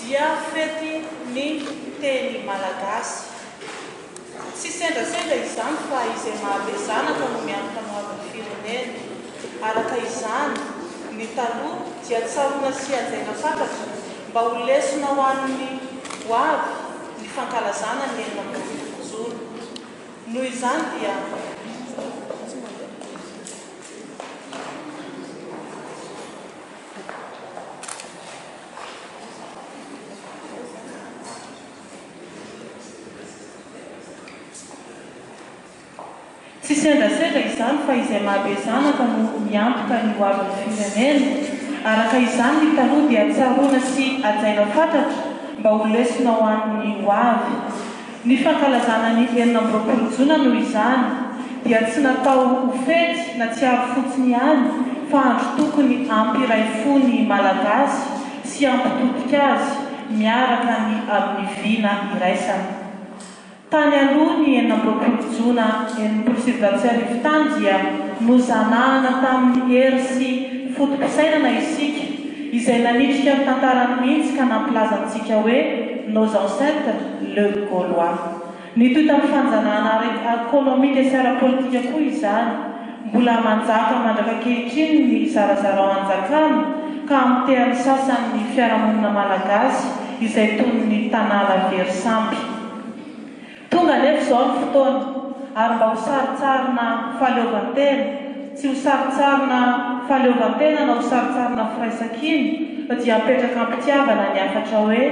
dia fety ny teny malagasy. Tsy sendasendra izany fa izay mahavezanaka no miantoka amin'ny firenena. Araka izany ny taloha dia tsaroana sy hajaina fantatra mba ho lesona ho an'ny hoavy ny fankalazana ny enina ambin'ny folo jona. Noho izany dia tsy sendasendra izany fa izay mahavezanaka no miantoka ny hoavin'ny firenena. Araka izany ny taloha dia tsaroana sy hajaina fantatra mba ho lesona ho an'ny hoavy. Ny fankalazana ny enina amby roapolo jona noho izany dia tsy natao ho fety na tsy ary fotsiny ihany fa andro tokony ampiray fo ny malagasy sy ampitodika azy miaraka ny amin'ny vina iraisana. Tany aloha ny enina amby roapolo jona 1970 tany dia nozanahana tamin'ny hery sy fotom-pisainana isika izay nanitrika ny tantarany mihitsy ka nampilaza antsika hoe nos ancêtres le gaulois. Ny toy tamin'ny fanjanahana ekonomika sy ara-politika koa izany mbola manjaka mandraka-kehitriny ny zarazara ao anjakana ka amitehan'ny sasany ny fiarahamonina malagasy izay toy ny tanàna Verisampy. Tonga nefa izao ny fotoana ary mba ho saritsarina fahaleovantena, tsy ho saritsarina fahaleovantena na ho saritsarina firaisan-kina fa dia mipetraka ampitiavana ny afatra hoe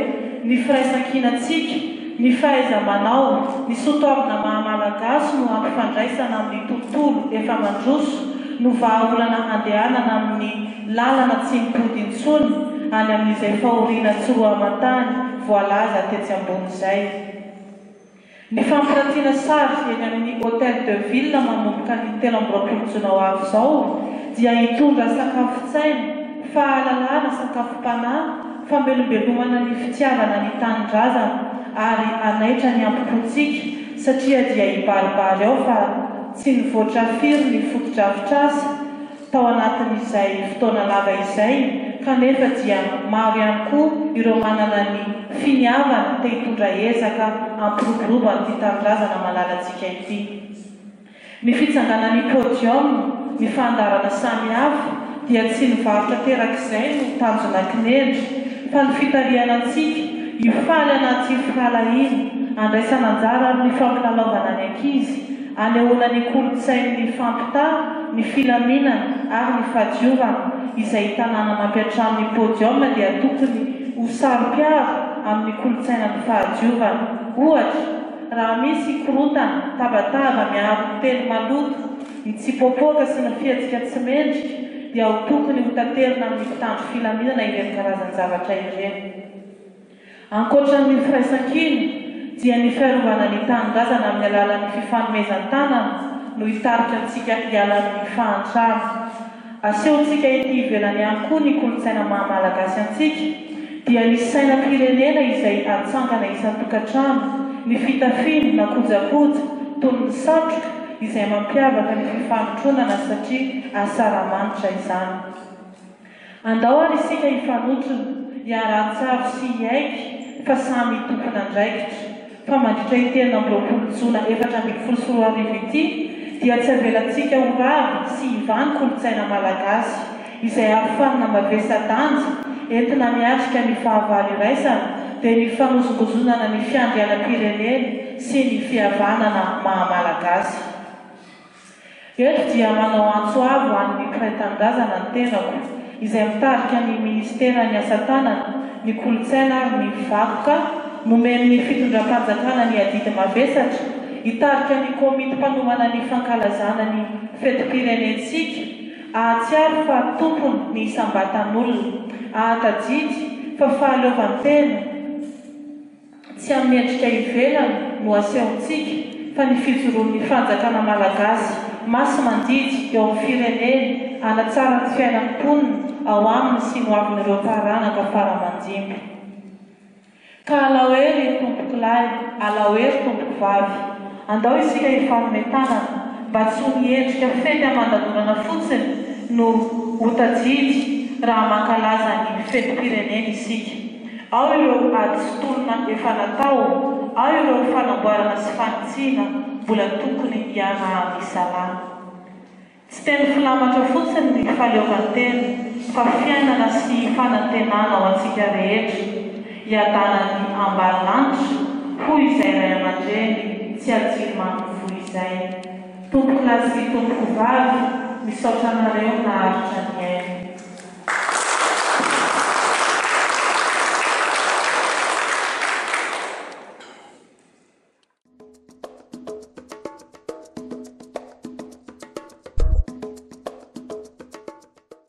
ny firaisan-kinantsika, ny fahaiza-manao, ny sotoavina mahamalagasy no ampifandraisana amin'ny tontolo efa mandroso no vahaolana andehanana amin'ny lalana tsy mipody intsony any amin'izay fahoriana tsiroaman-tany voalaza tetsy ambony izay. Ny fampirantiana sary eny amin'ny hôtel de ville manomboka ny 13 jona ho avy izao dia hitondra sakafo-tsaina, fahalalana, sakafo-panahy, famelombelomana ny fitiavana ny tanindrazana ary anaitra ny ampipontsika satria dia hibaribary ao fa tsy nivoatra firy ny fotodrafitrasa tao anatin'izay fotoana lava izay kanefa dia maro ihany koa ireo manana ny finiavana te hitondra ezaka ampiroborobo an'ity tanindrazana malalantsika ity. Ny fitsanganan'ny podium, ny fandarana samihafa dia tsy nivarotra terak'izay no tanjona kinendry fa ny fitariana antsika hifaly anaty fialahiny andraisana anjara ary ny fampilalaovana ny ankizy, anehoana ny kolontsain'ny fampità, ny filaminana ary ny fahadiovana izay tanàna mampiatramin'ny podium dia tokony ho sarom-piaro amin'ny kolontsaina ny fahadiovana. Ohatra, raha misy korotana, tabataba miaro telo maloto, ny tsipopoka sy ny fietsika tsy mendrika dia ho tokony ho taterina amin'ny mpitandro filaminana ireny karazan-javatra ireny. Ankoatran'ny firaisan-kina dia ny fiarovana ny tanindrazana amin'ny alalan'ny fifanomezan-tanana no hitarika antsika hialan'ny fahantrana. Asehontsika ety ivelany ihany koa ny kolontsaina mahamalagasy antsika dia ny sainam-pirenena izay atsangana isan-tokantrano, ny fitafiana na kojakoja toy ny satroka izay mampiavaka ny fifanotronana satria asara-manitra izany. Andao ary isika hifanotrona hiara-tsaro sy hiaiky fa samy tompona andraikitra. Fa mandritra itenina amby roapolo jona 2024 ity dia tsy avelantsika ho ravy sy hivany kolontsaina malagasy izay ahafanina mavesa-danja entina miatrika ny fahavalo iraisana dia ny fanosongozonana ny fiandrianam-pirenena sy ny fihavanana mahamalagasy. Eto dia manao antso avo an'ny mpiray-tanindrazana ny tenako izay mitarika ny ministerany asa-tanana, ny kolontsaina ary ny vakoka nomeny fitondram-panjakana ny adidy mavesatra, hitarika ny komity mpanomana ny fankalazana ny fetim-pirenentsika, ahatsiaro fa tompony ny isam-batan'olona, ahatajidy fa fahaleovantena tsy amin'ny endrika ivelany no asehontsika fa ny fijoroan'ny fanjakana malagasy masy mandidy eo amin'ny firenena hanatsara ny fiainam-ponina ao aminy sy no avin'ireo taranaka faramandimby. Ka alahoery tompoko lahy, alahoery tompoko vavy, andao isika hifanomitanana mba tsy ho miendrika fety amandadonana fotsiny no hotajidy raha mankalaza ny fetim-pirenena isika. ao ireo ady sy tolona efa natao, ao ireo fanamboarana sy fanitsiana mbola tokony hiarahana isalana. Tsy teny filamatra fotsiny ny fahaleovantena fa fiainana sy fanantenana ao antsika rehetra, hiadana ny ambalanitra hoy izay ray aman-dreny tsy atsilo mampivoy izay. Tompoko lahy sy tompoko vavy misaotra anareo naharitra ny aina.